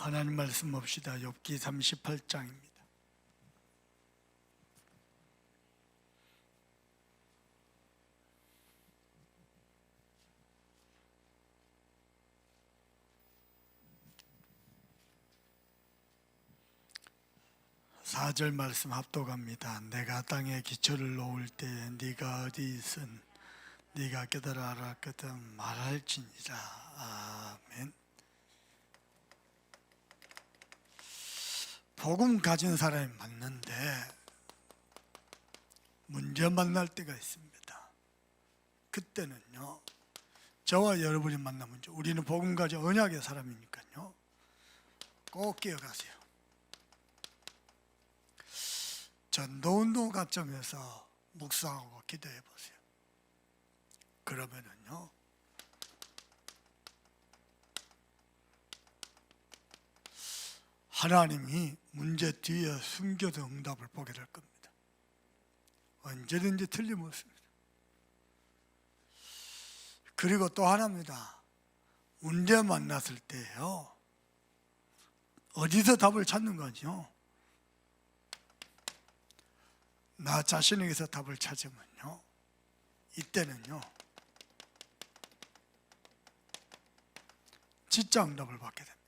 하나님 말씀 봅시다. 욥기 38장입니다. 사절 말씀 합독합니다. 내가 땅에 기초를 놓을 때에 네가 어디 있은 네가 깨달아 알았거든 말할지니라. 아멘. 복음 가진 사람이 맞는데 문제 만날 때가 있습니다. 그때는요, 저와 여러분이 만나면 우리는 복음 가진 언약의 사람이니까요, 꼭 기억하세요. 전도운동 관점에서 묵상하고 기도해 보세요. 그러면은요, 하나님이 문제 뒤에 숨겨둔 응답을 보게 될 겁니다. 언제든지 틀림없습니다. 그리고 또 하나입니다. 문제 만났을 때요, 어디서 답을 찾는 거죠? 나 자신에게서 답을 찾으면요, 이때는요 진짜 응답을 받게 됩니다.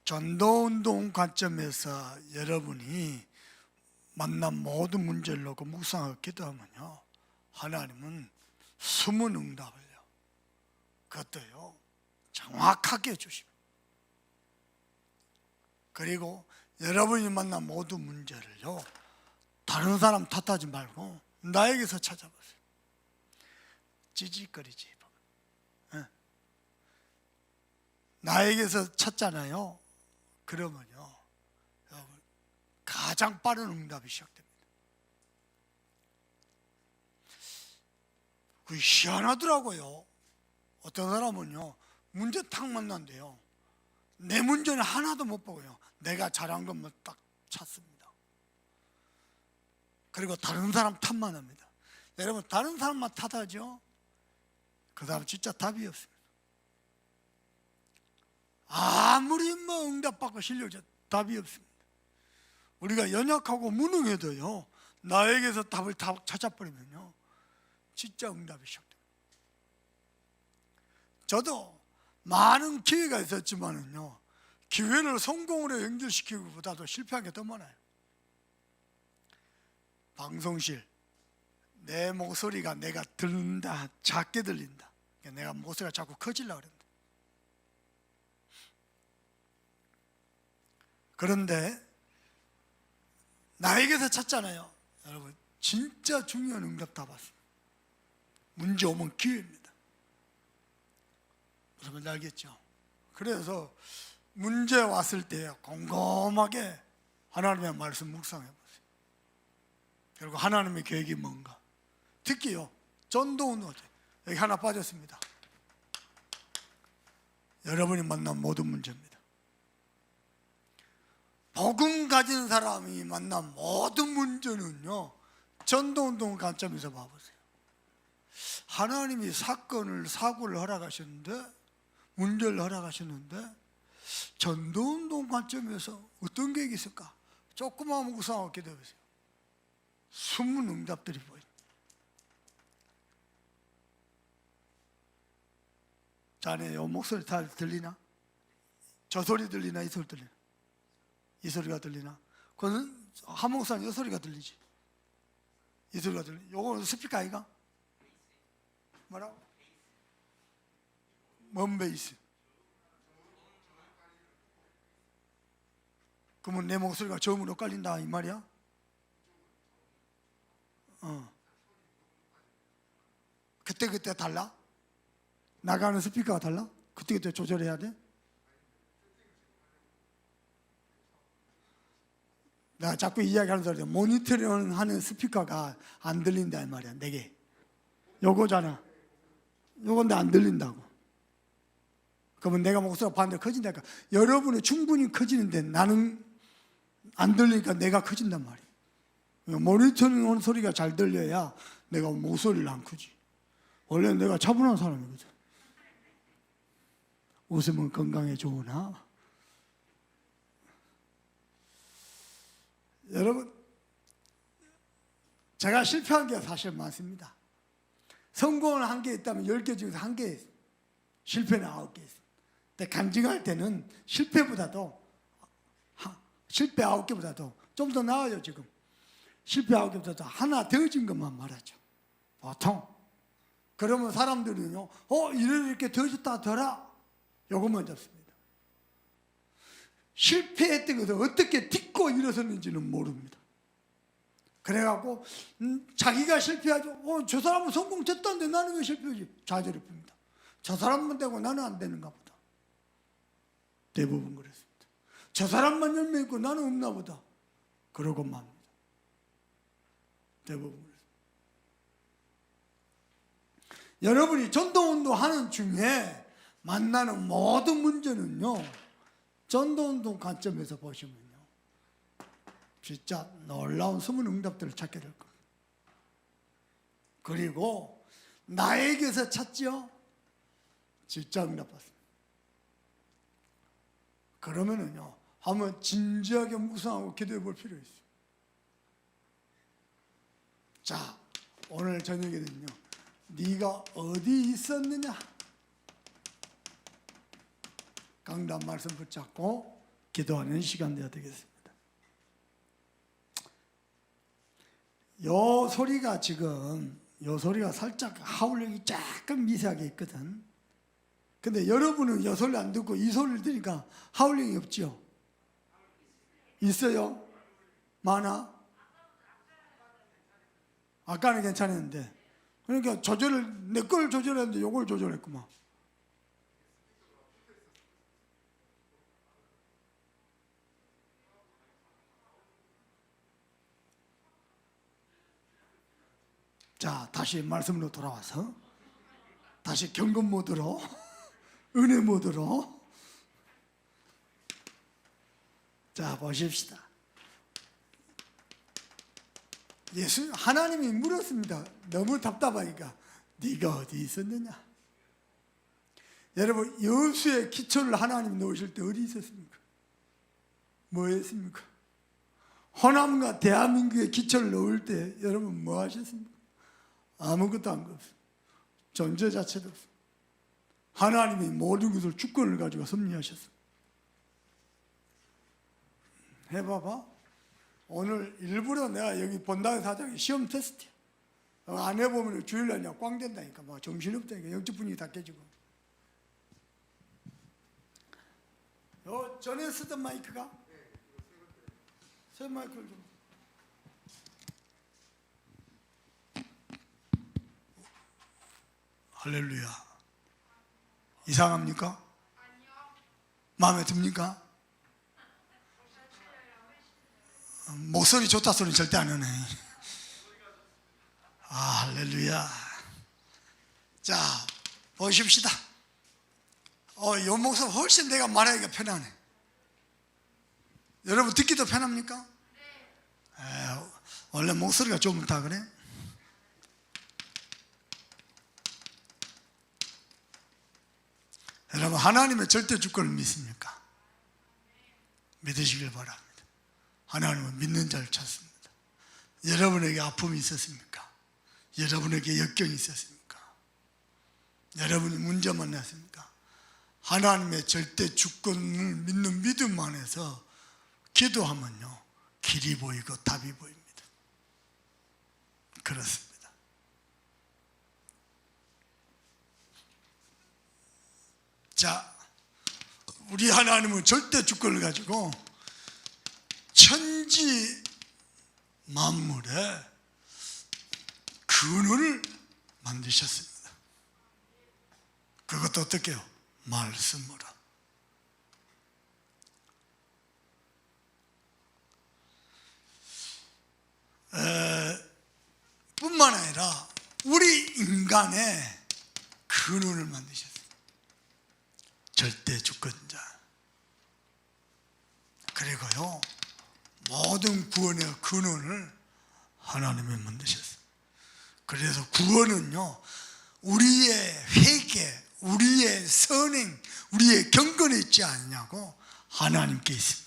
전도운동 관점에서 여러분이 만난 모든 문제를 놓고 묵상하고 기도하면요, 하나님은 숨은 응답을요, 그것도요 정확하게 주십니다. 그리고 여러분이 만난 모든 문제를요, 다른 사람 탓하지 말고 나에게서 찾아보세요. 찌직거리지. 나에게서 찾잖아요. 그러면요, 여러분, 가장 빠른 응답이 시작됩니다. 그게 희한하더라고요. 어떤 사람은요, 문제 탁 만난대요. 내 문제는 하나도 못 보고요, 내가 잘한 것만 딱 찾습니다. 그리고 다른 사람 탓만 합니다. 여러분, 다른 사람만 탓하죠? 그 사람 진짜 답이 없습니다. 아무리 응답받고 실력자 답이 없습니다. 우리가 연약하고 무능해도요, 나에게서 답을 다 찾아버리면요, 진짜 응답이 시작됩니다. 저도 많은 기회가 있었지만은요, 기회를 성공으로 연결시키기보다도 실패한 게 더 많아요. 방송실, 내 목소리가 내가 듣는다, 작게 들린다. 내가 목소리가 자꾸 커지려고 그런다. 그런데 나에게서 찾잖아요. 여러분, 진짜 중요한 응답 다 받습니다. 문제 오면 기회입니다. 무슨 말인지 알겠죠? 그래서 문제 왔을 때 곰곰하게 하나님의 말씀 묵상해 보세요. 그리고 하나님의 계획이 뭔가. 특히요, 전도운동, 여기 하나 빠졌습니다. 여러분이 만난 모든 문제입니다. 복음 가진 사람이 만난 모든 문제는요, 전도운동 관점에서 봐보세요. 하나님이 사고를 허락하셨는데, 문제를 허락하셨는데, 전도운동 관점에서 어떤 계획이 있을까? 조그마한 묵상하고 기도해보세요. 숨은 응답들이 보입니다. 자네 요 목소리 다 들리나? 저 소리 들리나? 이 소리 들리나? 이 소리가 들리나? 그건 한 목사는 이 소리가 들리지. 이 소리가 들리. 요거는 스피커 아이가? 뭐라고? 뭔 베이스? 그러면 내 목소리가 저음으로 엇갈린다 이 말이야? 그때 달라? 나가는 스피커가 달라? 그때 조절해야 돼? 내가 자꾸 이야기하는 소리, 모니터링 하는 스피커가 안 들린다 이 말이야. 내게 요거잖아. 요건데 안 들린다고. 그러면 내가 목소리가 반대로 커진다니까. 여러분은 충분히 커지는데 나는 안 들리니까 내가 커진단 말이야. 모니터링 하는 소리가 잘 들려야 내가 목소리를 안 크지. 원래 내가 차분한 사람이거든. 웃으면 건강에 좋으나 여러분, 제가 실패한 게 사실 많습니다. 성공은 한 개 있다면 10개 중에서 한 개, 실패는 9개 있어요. 근데 간증할 때는 실패 9개보다도 좀 더 나아요. 지금 실패 9개보다도 하나 더 진 것만 말하죠, 보통. 그러면 사람들은요, 이렇게 더 졌다 더라, 요것만 잡습니다. 실패했던 것을 어떻게 딛고 일어섰는지는 모릅니다. 그래갖고 자기가 실패하죠. 저 사람은 성공했다는데 나는 왜 실패하지? 좌절을 풉니다. 저 사람만 되고 나는 안 되는가 보다. 대부분 그렇습니다. 저 사람만 열매 있고 나는 없나 보다. 그러고만 합니다. 대부분 그렇습니다. 여러분이 전도운동 하는 중에 만나는 모든 문제는요, 전도운동 관점에서 보시면요, 진짜 놀라운 숨은 응답들을 찾게 될 겁니다. 그리고 나에게서 찾지요, 진짜 응답 받습니다. 그러면은요, 한번 진지하게 묵상하고 기도해 볼 필요 있어요. 자, 오늘 저녁에는요, 네가 어디 있었느냐, 강단 말씀 붙잡고 기도하는 시간 되어야 되겠습니다. 요 소리가 살짝 하울링이 조금 미세하게 있거든. 근데 여러분은 요 소리 안 듣고 이 소리를 들으니까 하울링이 없죠? 있어요? 많아? 아까는 괜찮았는데, 그러니까 내 걸 조절했는데 요걸 조절했구만. 자, 다시 말씀으로 돌아와서 다시 경건 모드로 은혜 모드로 자, 보십시다. 하나님이 물었습니다. 너무 답답하니까 네가 어디 있었느냐. 여러분, 여수의 기초를 하나님 놓으실 때 어디 있었습니까? 뭐 했습니까? 호남과 대한민국의 기초를 놓을 때 여러분 뭐 하셨습니까? 아무것도 안 없어요. 존재 자체도 없어요. 하나님이 모든 것을 주권을 가지고 섭리하셨어요. 해봐봐. 오늘 일부러 내가 여기 본당 사장이 시험 테스트야. 안 해보면 주일날 그냥 꽝 된다니까. 막 정신없다니까. 영적 분위기 다 깨지고. 전에 쓰던 마이크가? 새 마이크를 좀. 할렐루야. 이상합니까? 마음에 듭니까? 목소리 좋다 소리 절대 안 하네. 할렐루야. 자, 보십시다. 요 목소리 훨씬 내가 말하기가 편하네. 여러분 듣기도 편합니까? 원래 목소리가 좀 다 그래? 여러분, 하나님의 절대 주권을 믿습니까? 믿으시길 바랍니다. 하나님은 믿는 자를 찾습니다. 여러분에게 아픔이 있었습니까? 여러분에게 역경이 있었습니까? 여러분이 문제 만났습니까? 하나님의 절대 주권을 믿는 믿음 안에서 기도하면요, 길이 보이고 답이 보입니다. 그렇습니다. 자, 우리 하나님은 절대 주권을 가지고 천지 만물의 근원을 만드셨습니다. 그것도 어떻게 해요? 말씀으로. 뿐만 아니라 우리 인간의 근원을 만드셨습니다. 절대 주권자. 그리고요, 모든 구원의 근원을 하나님이 만드셨어요. 그래서 구원은요, 우리의 회개, 우리의 선행, 우리의 경건에 있지 않냐고? 하나님께 있습니다.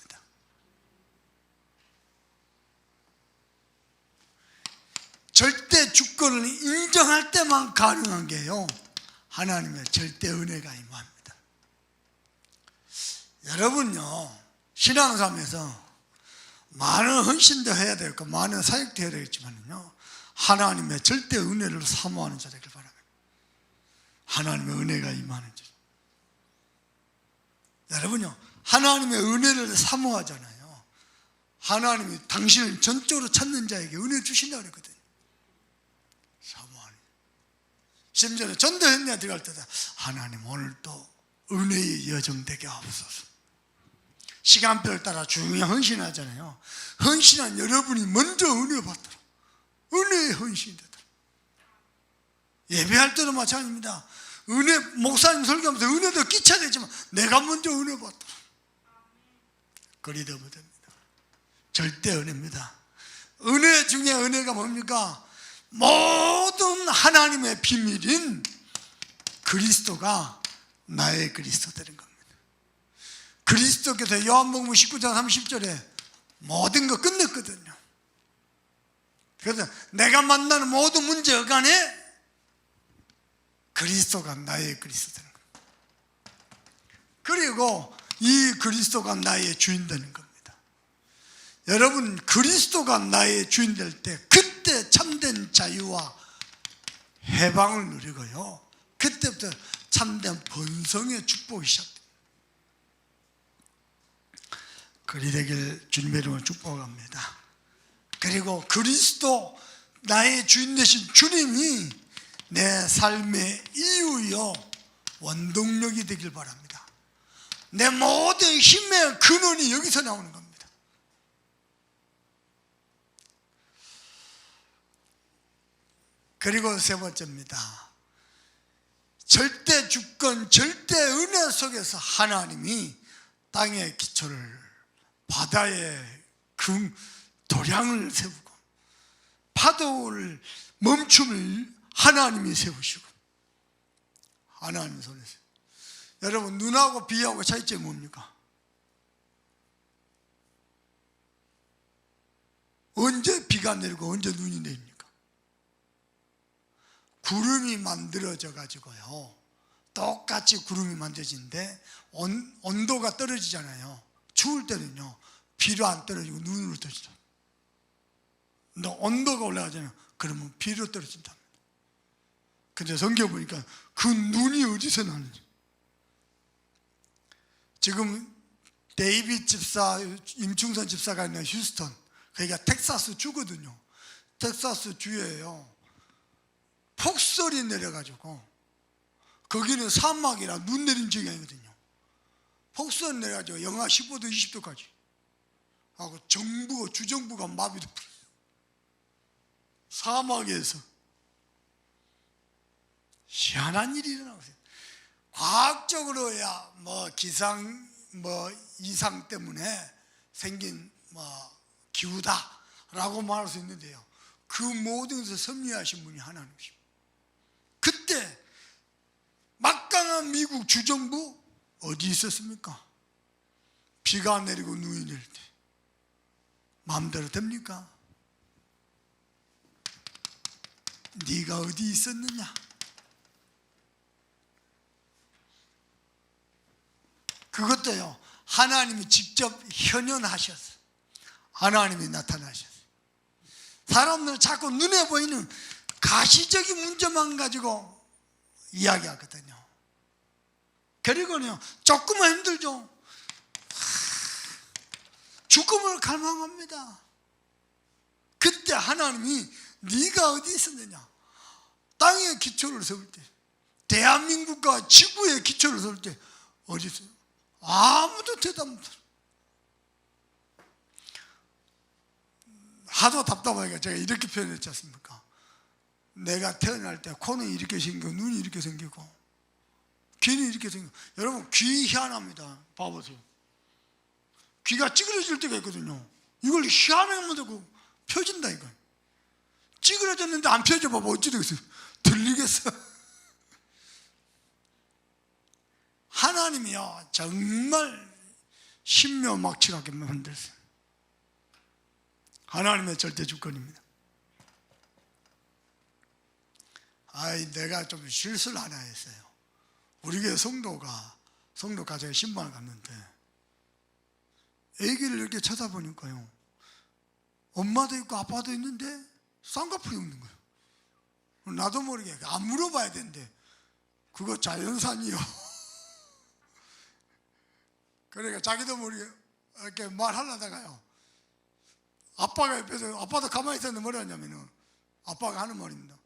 절대 주권을 인정할 때만 가능한 게요, 하나님의 절대 은혜가 임합니다. 여러분요, 신앙생활에서 많은 헌신도 해야 되고 많은 사역도 해야 되겠지만요, 하나님의 절대 은혜를 사모하는 자 되길 바랍니다. 하나님의 은혜가 임하는 자. 여러분요, 하나님의 은혜를 사모하잖아요. 하나님이 당신을 전적으로 찾는 자에게 은혜 주신다고 그랬거든요. 사모하는. 심지어 전도했냐 들어갈 때도 하나님 오늘 또 은혜의 여정 되게 하옵소서. 시간표를 따라 중요히 헌신하잖아요. 헌신한 여러분이 먼저 은혜 받도록, 은혜의 헌신이 되도록. 예배할 때도 마찬가지입니다. 은혜, 목사님 설교하면서 은혜도 끼쳐야 되지만 내가 먼저 은혜 받도록 그리 되면 됩니다. 절대 은혜입니다. 은혜 중에 은혜가 뭡니까? 모든 하나님의 비밀인 그리스도가 나의 그리스도 되는 겁니다. 그리스도께서 요한복음 19장 30절에 모든 거 끝냈거든요. 그래서 내가 만나는 모든 문제 여간에 그리스도가 나의 그리스도 되는 겁니다. 그리고 이 그리스도가 나의 주인 되는 겁니다. 여러분, 그리스도가 나의 주인 될 때 그때 참된 자유와 해방을 누리고요, 그때부터 참된 번성의 축복이 시작됩니다. 그리 되길 주님의 이름으로 축복합니다. 그리고 그리스도 나의 주인 되신 주님이 내 삶의 이유요 원동력이 되길 바랍니다. 내 모든 힘의 근원이 여기서 나오는 겁니다. 그리고 세 번째입니다. 절대 주권, 절대 은혜 속에서 하나님이 땅의 기초를, 바다의 도량을 세우고 파도를 멈춤을 하나님이 세우시고, 하나님 손에서. 여러분, 눈하고 비하고 차이점이 뭡니까? 언제 비가 내리고 언제 눈이 내립니까? 구름이 만들어져 가지고요, 똑같이 구름이 만들어지는데 온도가 떨어지잖아요. 추울 때는요 비로 안 떨어지고 눈으로 떨어지죠. 근데 온도가 올라가잖아요. 그러면 비로 떨어진답니다. 근데 성경 보니까 그 눈이 어디서 나는지. 지금 데이빗 집사, 임충선 집사가 있는 휴스턴, 거기가 텍사스 주거든요. 텍사스 주에요, 폭설이 내려가지고, 거기는 사막이라 눈 내린 지역이 아니거든요. 폭설 내려가지고 영하 15도, 20도까지 하고 정부가, 주정부가 마비도 풀었어요. 사막에서 희한한 일이 일어나고 있어요. 과학적으로야 기상 이상 때문에 생긴 기후다라고 말할 수 있는데요, 그 모든 것을 섭리하신 분이 하나님이십니다. 그때 막강한 미국 주정부 어디 있었습니까? 비가 내리고 눈이 내릴 때 마음대로 됩니까? 네가 어디 있었느냐? 그것도요, 하나님이 직접 현현하셨어요. 하나님이 나타나셨어요. 사람들은 자꾸 눈에 보이는 가시적인 문제만 가지고 이야기하거든요. 그리고요, 조금만 힘들죠, 죽음을 갈망합니다. 그때 하나님이 네가 어디 있었느냐? 땅의 기초를 세울 때, 대한민국과 지구의 기초를 세울 때 어디 있어요? 아무도 대답 못해요. 하도 답답하니까 제가 이렇게 표현했지 않습니까? 내가 태어날 때 코는 이렇게 생기고 눈이 이렇게 생기고 귀는 이렇게 생기고, 여러분 귀 희한합니다. 봐보세요. 귀가 찌그러질 때가 있거든요. 이걸 희한하면 되고 펴진다 이거. 찌그러졌는데 안 펴져 봐봐. 어찌 되겠어요? 들리겠어? 하나님이요 정말 신묘막측하게 만들었어요. 하나님의 절대 주권입니다. 내가 좀 실수를 하나 했어요. 우리 교회 성도 가정에 신방을 갔는데 아기를 이렇게 쳐다보니까요, 엄마도 있고 아빠도 있는데 쌍꺼풀이 없는 거예요. 나도 모르게 안 물어봐야 되는데 그거 자연산이요. 그러니까 자기도 모르게 이렇게 말하려다가요, 아빠가 옆에서, 아빠도 가만히 있었는데 뭐라 하냐면은, 아빠가 하는 말입니다.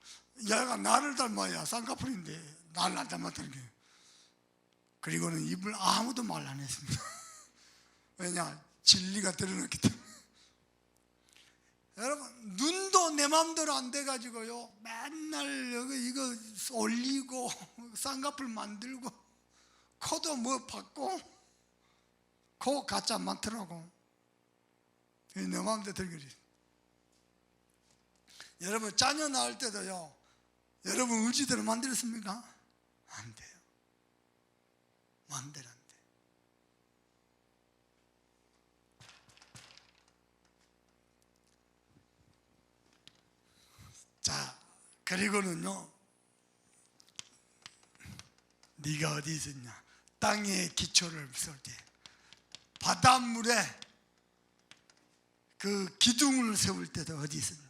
얘가 나를 닮아야 쌍꺼풀인데 나를 안 닮았다는 게. 그리고는 입을 아무도 말 안 했습니다. 왜냐? 진리가 드러났기 때문에. 여러분, 눈도 내 마음대로 안 돼가지고요, 맨날 여기 이거 올리고 쌍꺼풀 만들고, 코도 뭐 받고, 코 가짜 많더라고. 내 마음대로 들거리. 여러분, 자녀 낳을 때도요, 여러분 의지대로 만들었습니까? 안 돼요. 마음대로 안 돼. 자, 그리고는요, 네가 어디 있었냐? 땅에 기초를 세울 때, 바닷물에 그 기둥을 세울 때도 어디 있었냐?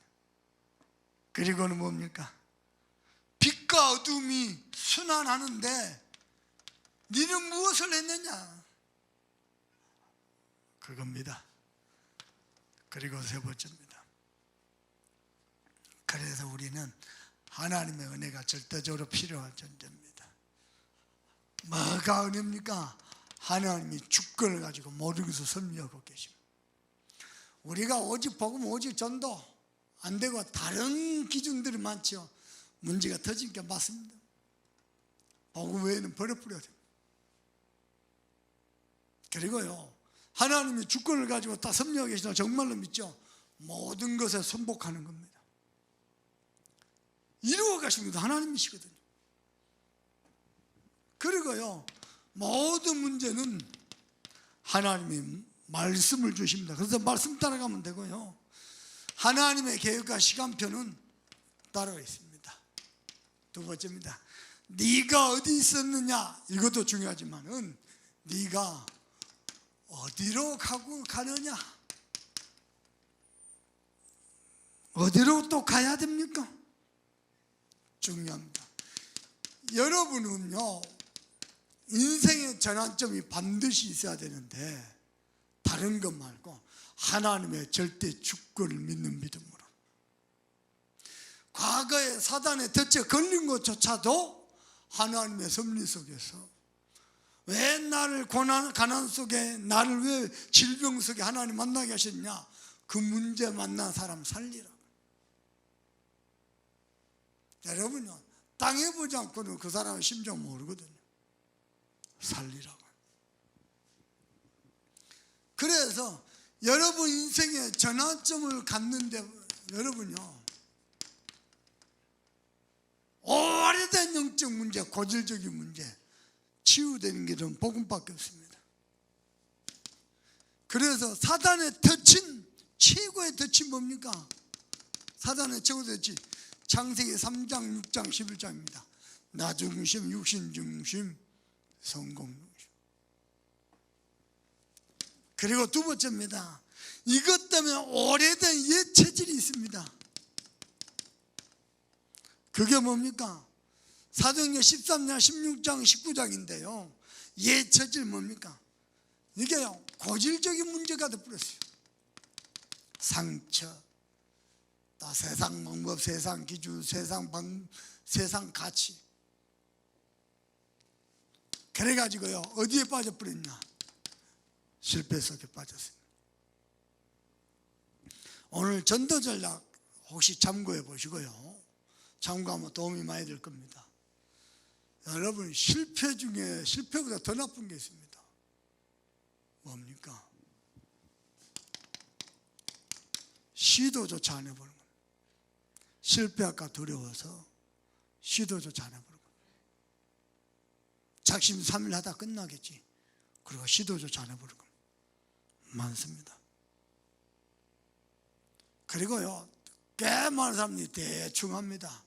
그리고는 뭡니까? 빛과 어둠이 순환하는데 너는 무엇을 했느냐? 그겁니다. 그리고 세 번째입니다. 그래서 우리는 하나님의 은혜가 절대적으로 필요한 존재입니다. 뭐가 은혜입니까? 하나님이 주권을 가지고 모든 것을 섭리하고 계십니다. 우리가 오직 복음, 오직 전도 안 되고 다른 기준들이 많죠. 문제가 터진 게 맞습니다. 복음 외에는 버려버려야 됩니다. 그리고요, 하나님이 주권을 가지고 다 섭리하고 계시다 정말로 믿죠? 모든 것에 순복하는 겁니다. 이루어 가시는 것도 하나님이시거든요. 그리고요, 모든 문제는 하나님이 말씀을 주십니다. 그래서 말씀 따라가면 되고요, 하나님의 계획과 시간표는 따로 있습니다. 두 번째입니다. 네가 어디 있었느냐, 이것도 중요하지만은 네가 어디로 가느냐, 어디로 또 가야 됩니까? 중요합니다. 여러분은요, 인생의 전환점이 반드시 있어야 되는데, 다른 것 말고 하나님의 절대 주권을 믿는 믿음으로, 과거에 사단의 덫에 걸린 것조차도 하나님의 섭리 속에서, 왜 나를 가난 속에, 나를 왜 질병 속에 하나님 만나게 하셨냐? 그 문제 만난 사람 살리라. 여러분요, 땅에 보지 않고는 그 사람의 심정 모르거든요. 살리라고. 그래서 여러분 인생의 전환점을 갖는데, 여러분요, 오래된 영적 문제, 고질적인 문제 치유되는 길은 복음밖에 없습니다. 그래서 사단의 덫인, 최고의 덫이 뭡니까? 사단의 최고의 덫이 창세기 3장, 6장, 11장입니다. 나 중심, 육신 중심, 성공 중심. 그리고 두 번째입니다. 이것 때문에 오래된 옛 체질이 있습니다. 그게 뭡니까? 사도행전 13장, 16장, 19장인데요. 옛 체질 뭡니까? 이게요, 고질적인 문제가 되어버렸어요. 상처, 또 세상 방법, 세상 기준, 세상 가치. 그래가지고요, 어디에 빠져버렸냐? 실패 속에 빠졌습니다. 오늘 전도 전략 혹시 참고해 보시고요, 참고하면 도움이 많이 될 겁니다. 여러분, 실패 중에 실패보다 더 나쁜 게 있습니다. 뭡니까? 시도조차 안 해보는 겁니다. 실패할까 두려워서 시도조차 안 해보는 겁니다. 작심삼일 하다 끝나겠지. 그리고 시도조차 안 해버리고 많습니다. 그리고요, 꽤 많은 사람들이 대충 합니다.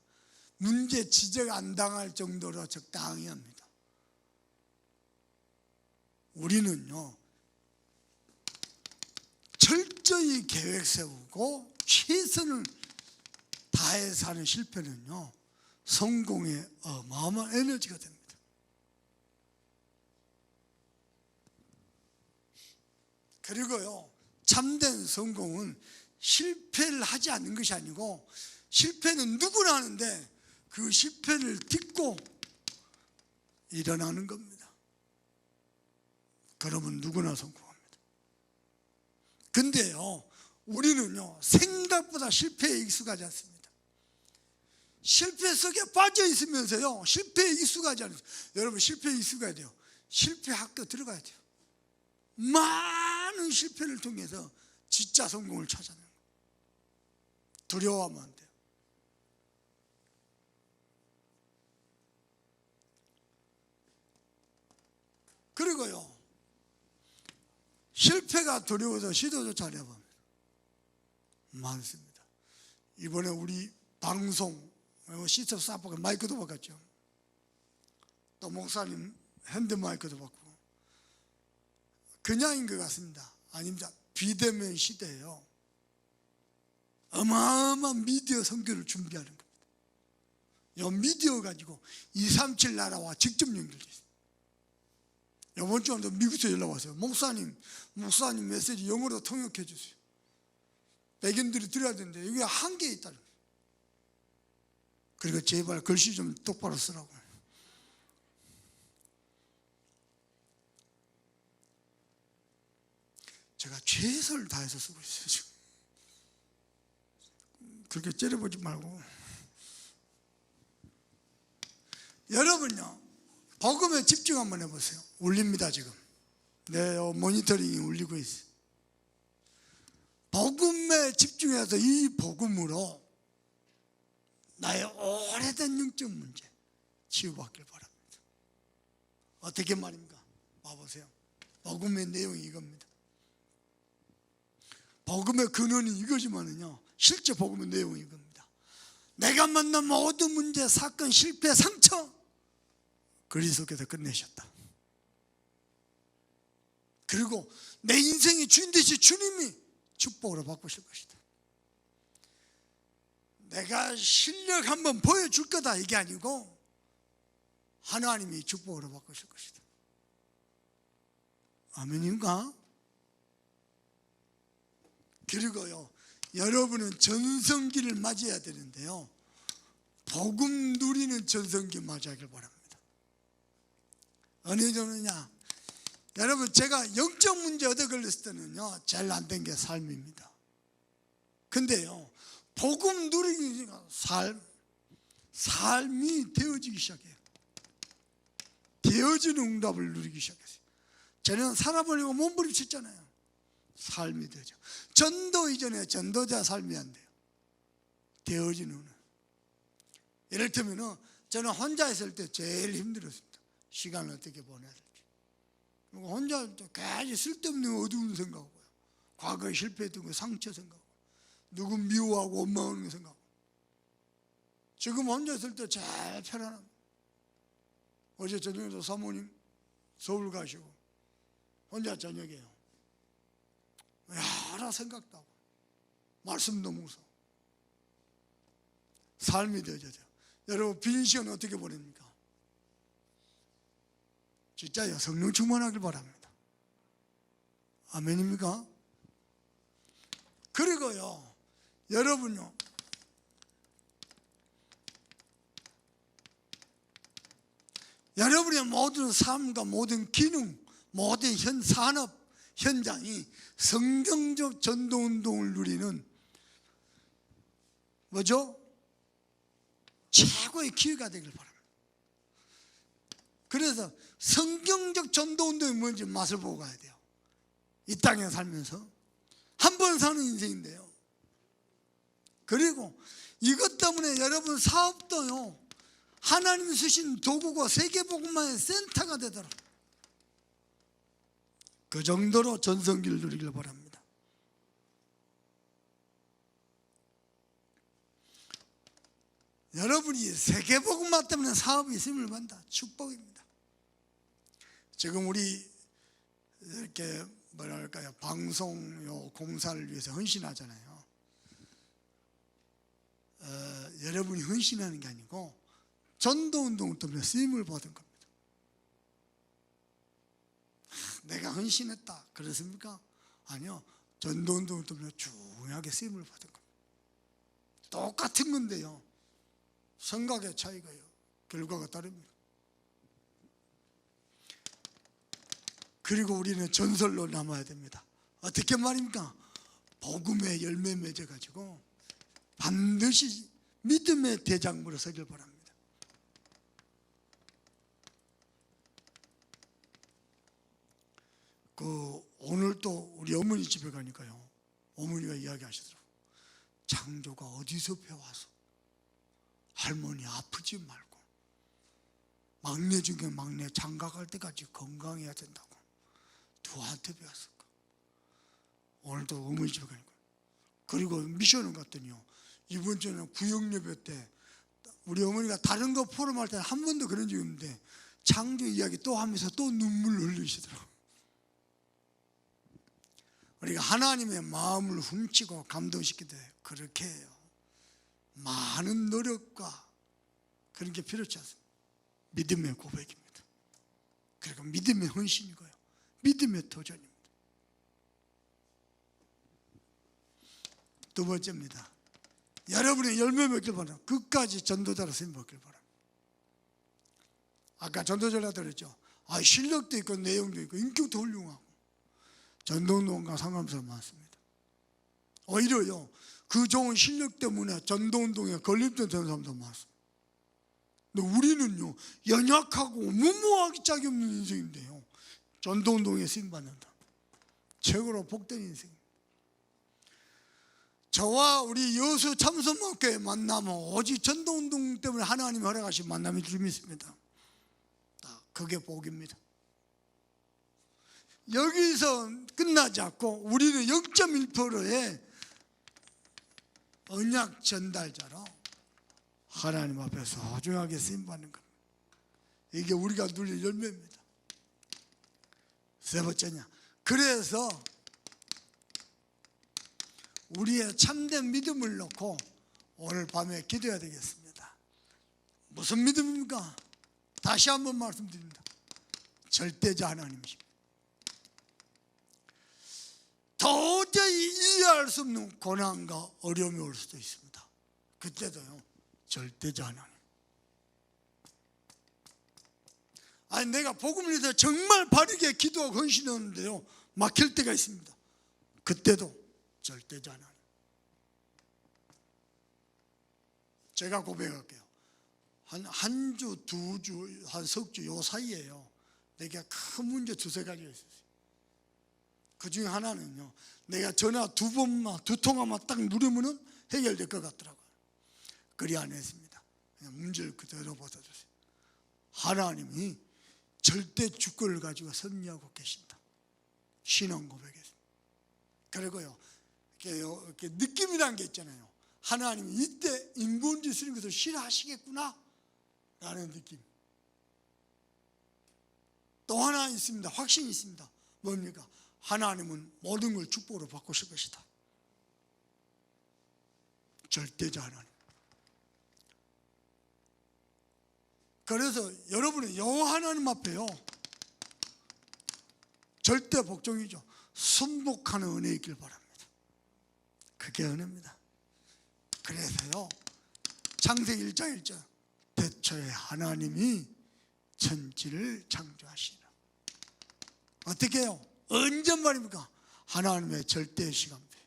문제 지적 안 당할 정도로 적당히 합니다. 우리는요, 철저히 계획 세우고 최선을 다해서 하는 실패는요, 성공의 어마어마한 에너지가 됩니다. 그리고요, 참된 성공은 실패를 하지 않는 것이 아니고, 실패는 누구나 하는데 그 실패를 딛고 일어나는 겁니다. 그러면 누구나 성공합니다. 근데요, 우리는요, 생각보다 실패에 익숙하지 않습니다. 실패 속에 빠져 있으면서요, 실패에 익숙하지 않아요. 여러분, 실패에 익숙해야 돼요. 실패 학교 들어가야 돼요. 많은 실패를 통해서 진짜 성공을 찾아내는 거예요. 두려워하면 안 돼요. 그리고요, 실패가 두려워서 시도조차 안 해봅니다. 많습니다. 이번에 우리 방송 시스템 쌓고 마이크도 바꿨죠. 또 목사님 핸드 마이크도 바꾸고. 그냥인 것 같습니다. 아닙니다. 비대면 시대예요. 어마어마한 미디어 선교를 준비하는 겁니다. 이 미디어 가지고 237 나라와 직접 연결되어 있습니다. 이번 주에도 미국에서 연락 왔어요. 목사님 메시지 영어로 통역해 주세요. 백인들이 들어야 되는데 여기 한계에 있다는 거예요. 그리고 제발 글씨 좀 똑바로 쓰라고. 제가 최선을 다해서 쓰고 있어요, 지금. 그렇게 째려보지 말고. 여러분요, 복음에 집중 한번 해보세요. 울립니다, 지금. 네, 모니터링이 울리고 있어요. 복음에 집중해서 이 복음으로 나의 오래된 영적 문제 치유받길 바랍니다. 어떻게 말입니까? 봐보세요. 복음의 내용이 이겁니다. 복음의 근원이 이거지만은요, 실제 복음의 내용이 이겁니다. 내가 만난 모든 문제, 사건, 실패, 상처 그리스도께서 끝내셨다. 그리고 내 인생의 주인 되신 주님이 축복으로 바꾸실 것이다. 내가 실력 한번 보여줄 거다 이게 아니고 하나님이 축복으로 바꾸실 것이다. 아멘인가? 그리고요, 여러분은 전성기를 맞이해야 되는데요, 복음 누리는 전성기 맞이하길 바랍니다. 어느 정도냐? 여러분, 제가 영적 문제 얻어 걸렸을 때는요, 제일 안 된 게 삶입니다. 근데요, 복음 누리기 삶이 되어지기 시작해요. 되어지는 응답을 누리기 시작했어요. 저는 살아보려고 몸부림쳤잖아요. 삶이 되죠. 전도 이전에 전도자 삶이 안 돼요. 되어지는 은. 이를테면 저는 혼자 있을 때 제일 힘들었습니다. 시간을 어떻게 보내야 될지. 혼자 계속 쓸데없는 어두운 생각하고요, 과거에 실패했던 거 상처 생각하고, 누구 미워하고 원망하는 거 생각하고. 지금 혼자 있을 때 제일 편안합니다. 어제 저녁에도 사모님 서울 가시고 혼자 저녁에요. 여러 생각도 하고 말씀도 묻어 삶이 되어져요. 여러분, 빈 시간 어떻게 보냅니까? 진짜요, 성령 충만하길 바랍니다. 아멘입니까? 그리고요, 여러분요, 여러분의 모든 삶과 모든 기능, 모든 산업 현장이 성경적 전도운동을 누리는 뭐죠? 최고의 기회가 되길 바랍니다. 그래서 성경적 전도운동이 뭔지 맛을 보고 가야 돼요. 이 땅에 살면서 한 번 사는 인생인데요. 그리고 이것 때문에 여러분 사업도요, 하나님이 쓰신 도구가 세계복음화의 센터가 되도록 그 정도로 전성기를 누리길 바랍니다. 여러분이 세계복음화 때문에 사업이 있음을 받는다. 축복입니다. 지금 우리 이렇게 뭐랄까요, 방송 요 공사를 위해서 헌신하잖아요. 여러분이 헌신하는 게 아니고 전도운동 때문에 쓰임을 받은 겁니다. 내가 헌신했다 그렇습니까? 아니요, 전도운동 때문에 중요하게 쓰임을 받은 겁니다. 똑같은 건데요, 생각의 차이가요, 결과가 다릅니다. 그리고 우리는 전설로 남아야 됩니다. 어떻게 말입니까? 복음의 열매 맺어가지고 반드시 믿음의 대장부로 서길 바랍니다. 오늘 또 우리 어머니 집에 가니까요, 어머니가 이야기하시더라고요. 창조가 어디서 배워서 할머니 아프지 말고 막내 중에 막내 장가갈 때까지 건강해야 된다고 누구한테 배웠을까? 오늘도 어머니 집에 가니까. 그리고 미션을 갔더니요, 이번 주에는 구역예배 때 우리 어머니가 다른 거 포럼할 때는 한 번도 그런 적이 없는데 창조 이야기 또 하면서 또 눈물 흘리시더라고요. 우리가 하나님의 마음을 훔치고 감동시키되 그렇게 해요. 많은 노력과 그런 게 필요치 않습니다. 믿음의 고백입니다. 그리고 믿음의 헌신이고요, 믿음의 도전입니다. 두 번째입니다. 여러분의 열매 맺길 바랍니다. 끝까지 전도자로 쓰임 받길 바랍니다. 아까 전도자라 그랬죠. 실력도 있고 내용도 있고 인격도 훌륭하고 전도운동과 상관없어서 많습니다. 오히려요, 그 좋은 실력 때문에 전도운동에 걸림돌 되는 사람도 많습니다. 근데 우리는요, 연약하고 무모하기 짝이 없는 인생인데요, 전도운동에 쓰임받는다. 최고로 복된 인생입니다. 저와 우리 여수 참선목교회 만나면 오직 전도운동 때문에 하나님이 허락하신 만남인 줄 믿습니다. 그게 복입니다. 여기서 끝나지 않고 우리는 0.1%의 언약 전달자로 하나님 앞에서 소중하게 쓰임받는 겁니다. 이게 우리가 누릴 열매입니다. 세 번째냐, 그래서 우리의 참된 믿음을 놓고 오늘 밤에 기도해야 되겠습니다. 무슨 믿음입니까? 다시 한번 말씀드립니다. 절대자 하나님이십니다. 도저히 이해할 수 없는 고난과 어려움이 올 수도 있습니다. 그때도요, 절대자 하나님. 내가 복음을 위해서 정말 바르게 기도하고 헌신했는데요, 막힐 때가 있습니다. 그때도 절대자 하나님. 제가 고백할게요. 한 주, 두 주, 한 석 주 요 사이에요, 내가 큰 문제 두세 가지가 있었어요. 그 중에 하나는요, 내가 전화 두 번만, 두 통화만 딱 누르면은 해결될 것 같더라고요. 그리 안 했습니다. 그냥 문제를 그대로 받아주세요. 하나님이 절대 주권을 가지고 섭리하고 계신다. 신앙 고백했습니다. 그리고요, 이렇게 느낌이라는 게 있잖아요. 하나님이 이때 인본주의 쓰는 것을 싫어하시겠구나 라는 느낌. 또 하나 있습니다. 확신이 있습니다. 뭡니까? 하나님은 모든 걸 축복으로 바꾸실 것이다. 절대자 하나님. 그래서 여러분은 여호와 하나님 앞에요, 절대 복종이죠, 순복하는 은혜 있길 바랍니다. 그게 은혜입니다. 그래서요, 창세기 1장 1절, 태초에 하나님이 천지를 창조하시라. 어떻게 해요? 언제 말입니까? 하나님의 절대 시간표.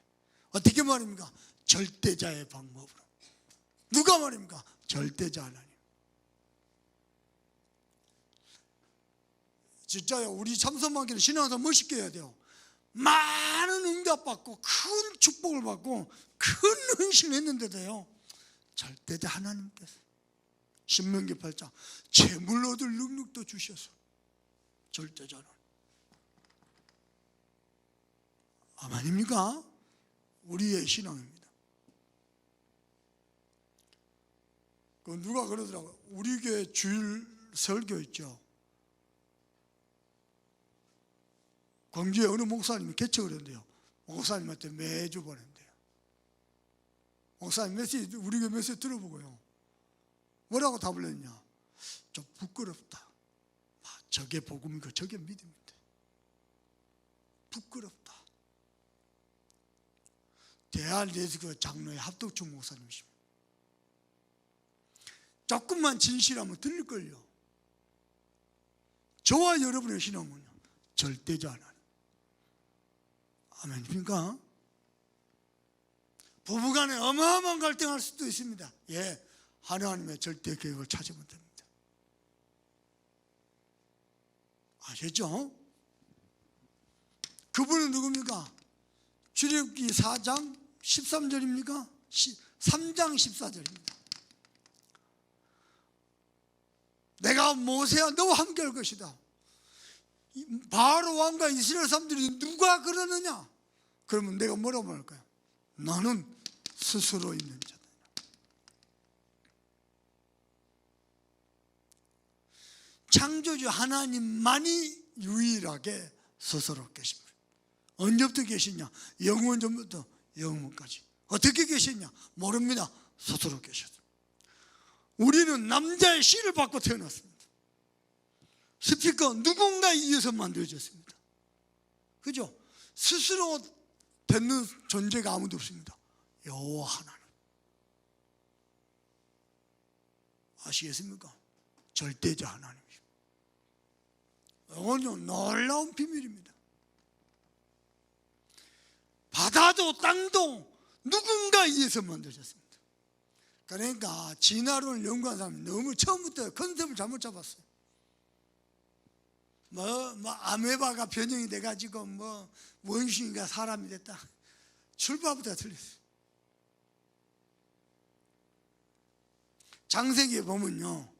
어떻게 말입니까? 절대자의 방법으로. 누가 말입니까? 절대자 하나님. 진짜요, 우리 참선만기는 신앙에서 멋있게 해야 돼요. 많은 응답받고 큰 축복을 받고 큰 헌신을 했는데도요, 절대자 하나님께서 신명기 8장 재물 얻을 능력도 주셔서 절대자는 아멘입니까? 우리의 신앙입니다. 누가 그러더라고요. 우리 교회 주일 설교 있죠. 광주에 어느 목사님이 개척을 했는데요. 목사님한테 매주 보낸대요. 목사님 메시지, 우리 교회 메시지 들어보고요. 뭐라고 답을 했냐? 좀 부끄럽다. 저게 복음이고 저게 믿음인데 부끄럽다. 대한예수교 장로의 합덕중 목사님이십니다. 조금만 진실하면 들릴걸요. 저와 여러분의 신앙은요, 절대자 하나님. 아멘입니까? 부부간에 어마어마한 갈등할 수도 있습니다. 예, 하나님의 절대 계획을 찾으면 됩니다. 아셨죠? 그분은 누굽니까? 출애굽기 4장 13절입니까? 3장 14절입니다. 내가 모세야 너와 함께 할 것이다. 바로 왕과 이스라엘 사람들이 누가 그러느냐? 그러면 내가 뭐라고 말할까요? 나는 스스로 있는 자다. 창조주 하나님만이 유일하게 스스로 계십니다. 언제부터 계시냐? 영원 전부터 영원까지. 어떻게 계시냐? 모릅니다. 스스로 계셨습니다. 우리는 남자의 씨를 받고 태어났습니다. 스피커 누군가에 의해서 만들어졌습니다. 그죠? 스스로 되는 존재가 아무도 없습니다. 여호와 하나님. 아시겠습니까? 절대자 하나님이십니다. 이건 놀라운 비밀입니다. 바다도 땅도 누군가에 의해서 만들어졌습니다. 그러니까 진화론을 연구한 사람이 너무 처음부터 컨셉을 잘못 잡았어요. 아메바가 변형이 돼가지고 원숭이가 사람이 됐다. 출발부터 틀렸어요. 창세기에 보면요,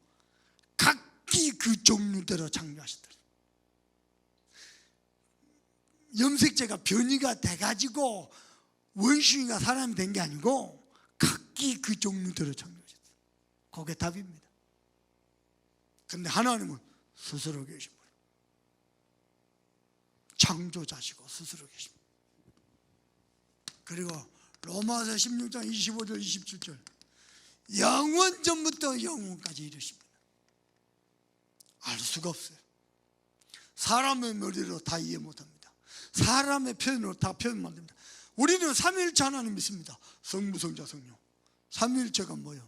각기 그 종류대로 창조하셨더래요. 염색체가 변이가 돼가지고 원숭이가 사람이 된 게 아니고 각기 그 종류대로 창조하셨어요. 그게 답입니다. 근데 하나님은 스스로 계신 분, 창조자시고 스스로 계십니다. 그리고 로마서 16장 25절 27절 영원 전부터 영원까지 이르십니다. 알 수가 없어요. 사람의 머리로 다 이해 못합니다. 사람의 표현으로 다 표현 못합니다. 우리는 삼위일체 하나님 믿습니다. 성부, 성자, 성령. 삼위일체가 뭐예요?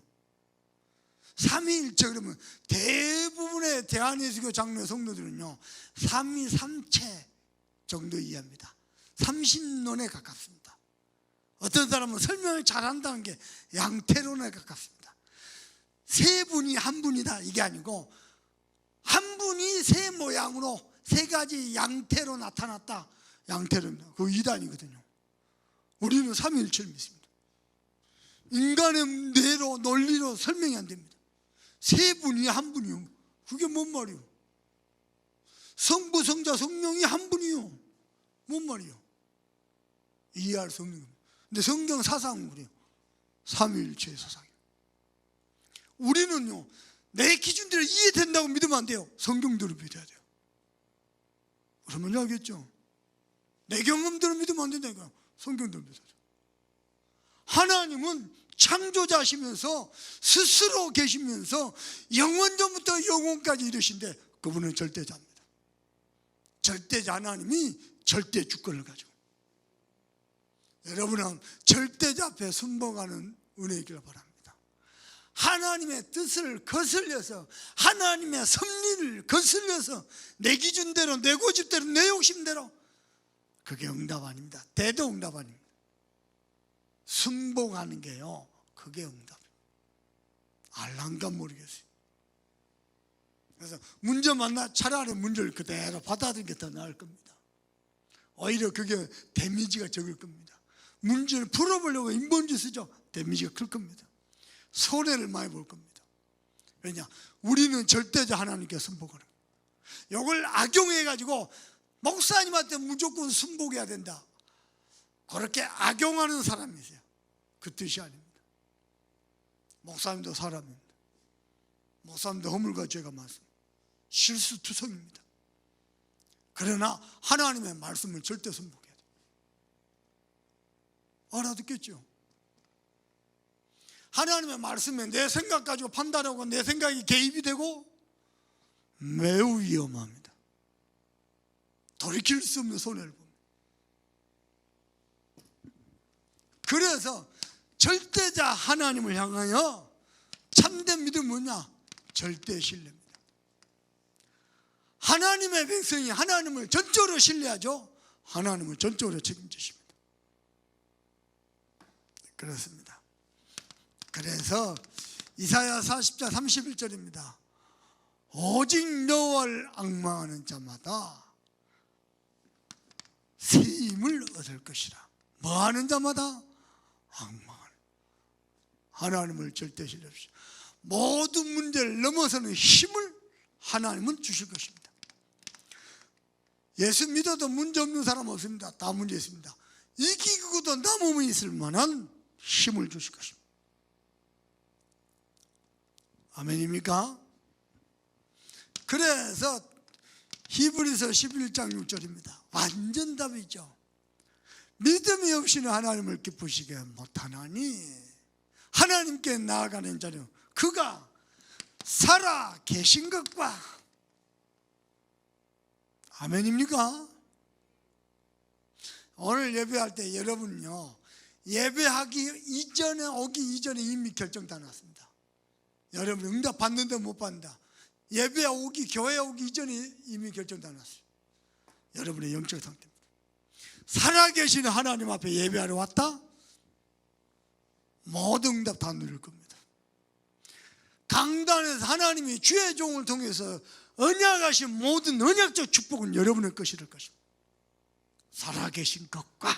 삼위일체 그러면 대부분의 대한예수교 장로의 성도들은요, 삼위삼체 정도 이해합니다. 삼신론에 가깝습니다. 어떤 사람은 설명을 잘한다는 게 양태론에 가깝습니다. 세 분이 한 분이다 이게 아니고 한 분이 세 모양으로 세 가지 양태로 나타났다. 양태론입니다. 그거 이단이거든요. 우리는 삼위일체를 믿습니다. 인간의 뇌로 논리로 설명이 안 됩니다. 세 분이 한 분이요. 그게 뭔 말이요? 성부, 성자, 성령이 한 분이요. 뭔 말이요? 이해할 수 없는 겁니다. 근데 성경 사상은 그래요. 삼위일체의 사상이에요. 우리는요, 내 기준대로 이해된다고 믿으면 안 돼요. 성경대로 믿어야 돼요. 그러면 알겠죠? 내 경험대로 믿으면 안 된다니까요. 성경대로 믿어야 돼요. 하나님은 창조자시면서 스스로 계시면서 영원전부터 영원까지 이르신데 그분은 절대자입니다. 절대자 하나님이 절대 주권을 가지고 여러분은 절대자 앞에 순복하는 은혜 있기를 바랍니다. 하나님의 뜻을 거슬려서 하나님의 섭리를 거슬려서 내 기준대로 내 고집대로 내 욕심대로 그게 응답 아닙니다. 대도 응답 아닙니다. 순복하는 게요, 그게 응답입니다. 알란가 모르겠어요. 그래서 문제 만나 차라리 문제를 그대로 받아들이는 게 더 나을 겁니다. 오히려 그게 데미지가 적을 겁니다. 문제를 풀어보려고 인본주의 쓰죠. 데미지가 클 겁니다. 손해를 많이 볼 겁니다. 왜냐? 우리는 절대자 하나님께 순복하는 거예요. 이걸 악용해가지고 목사님한테 무조건 순복해야 된다, 그렇게 악용하는 사람이세요. 그 뜻이 아닙니다. 목사님도 사람입니다. 목사님도 허물과 죄가 많습니다. 실수투성입니다. 그러나 하나님의 말씀을 절대 순복해야 돼요. 알아듣겠죠? 하나님의 말씀에 내 생각 가지고 판단하고 내 생각이 개입이 되고 매우 위험합니다. 돌이킬 수 없는 손해를 봅니다. 그래서 절대자 하나님을 향하여 참된 믿음은 뭐냐? 절대 신뢰입니다. 하나님의 백성이 하나님을 전적으로 신뢰하죠. 하나님을 전적으로 책임지십니다. 그렇습니다. 그래서 이사야 40장 31절입니다. 오직 여호와를 앙망하는 자마다 새 힘을 얻을 것이라. 뭐하는 자마다? 앙망하는, 하나님을 절대 신뢰하십시오. 모든 문제를 넘어서는 힘을 하나님은 주실 것입니다. 예수 믿어도 문제 없는 사람 없습니다. 다 문제 있습니다. 이기고도 남음이 있을 만한 힘을 주실 것입니다. 아멘입니까? 그래서 히브리서 11장 6절입니다. 완전 답이죠. 믿음이 없이는 하나님을 기쁘시게 못하나니 하나님께 나아가는 자는 그가 살아 계신 것과, 아멘입니까? 오늘 예배할 때 여러분요, 예배하기 이전에, 오기 이전에 이미 결정 다 났습니다. 여러분 응답 받는다 못 받는다, 예배 오기, 교회 오기 이전에 이미 결정 다 났어요. 여러분의 영적 상태입니다. 살아계신 하나님 앞에 예배하러 왔다? 모든 응답 다 누릴 겁니다. 강단에서 하나님이 주의 종을 통해서 언약하신 모든 언약적 축복은 여러분의 것이 될 것입니다. 살아계신 것과,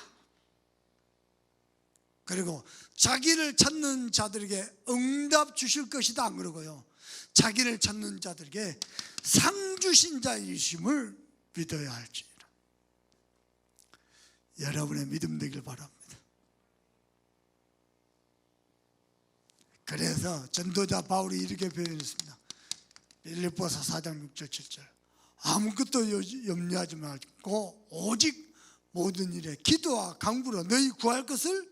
그리고 자기를 찾는 자들에게 응답 주실 것이다 안 그러고요, 자기를 찾는 자들에게 상 주신 자이심을 믿어야 할지니라. 여러분의 믿음 되길 바랍니다. 그래서 전도자 바울이 이렇게 표현했습니다. 빌립보서 4장 6절 7절. 아무것도 염려하지 말고 오직 모든 일에 기도와 간구로 너희 구할 것을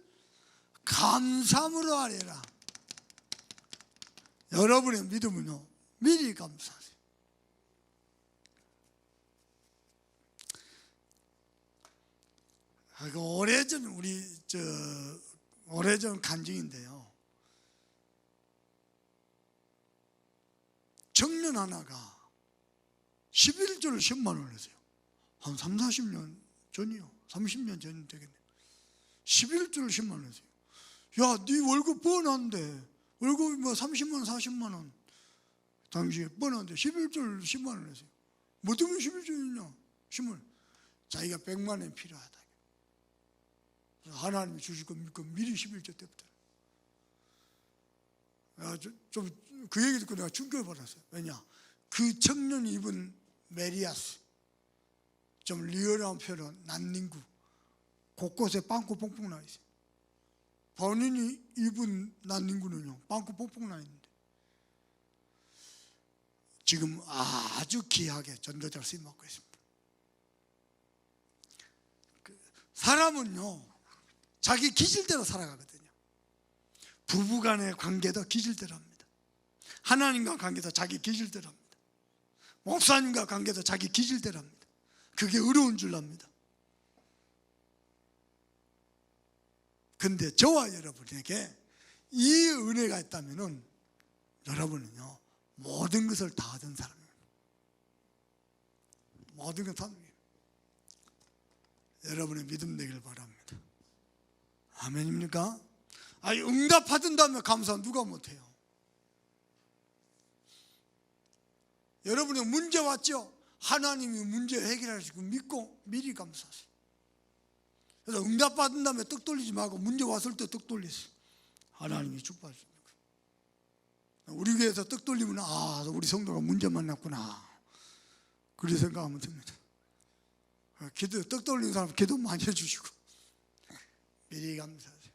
감사함으로 하리라. 여러분의 믿음은요, 미리 감사하세요. 오래전 오래전 간증인데요, 청년 하나가 11조를 10만 원을 했어요. 한 3, 40년 전이요. 30년 전 되겠네. 11조를 10만 원 했어요. 야, 네 월급 뻔한데, 월급이 뭐 30만 원, 40만 원 당시에 뻔한데 11조를 10만 원 했어요. 뭐 때문에 11조였냐? 10만 원. 자기가 100만 원이 필요하다. 하나님이 주실 거 믿고 미리 11조 때부터. 좀 그 얘기 듣고 내가 충격을 받았어요. 왜냐? 그 청년이 입은 메리아스, 좀 리얼한 표현, 난닝구, 곳곳에 빵꾸 뽕뽕 나 있어요. 본인이 입은 난닝구는요, 빵꾸 뽕뽕 나 있는데 지금 아주 귀하게 전도자를 쓰임받고 있습니다. 사람은요, 자기 기질대로 살아가거든요. 부부간의 관계도 기질대로 합니다. 하나님과 관계도 자기 기질대로 합니다. 목사님과 관계도 자기 기질대로 합니다. 그게 어려운 줄 압니다. 근데 저와 여러분에게 이 은혜가 있다면 여러분은요, 모든 것을 다 얻은 사람입니다. 모든 것 다 얻은 사람입니다. 여러분의 믿음 되길 바랍니다. 아멘입니까? 아니, 응답받은 다음에 감사 누가 못해요? 여러분의 문제 왔죠? 하나님이 문제 해결하시고 믿고 미리 감사하세요. 그래서 응답받은 다음에 떡 돌리지 말고 문제 왔을 때 떡 돌리세요. 하나님이 축복하십니다. 우리 교회에서 떡 돌리면 우리 성도가 문제 만났구나, 그렇게 생각하면 됩니다. 기도, 떡 돌리는 사람 기도 많이 해주시고 미리 감사하세요.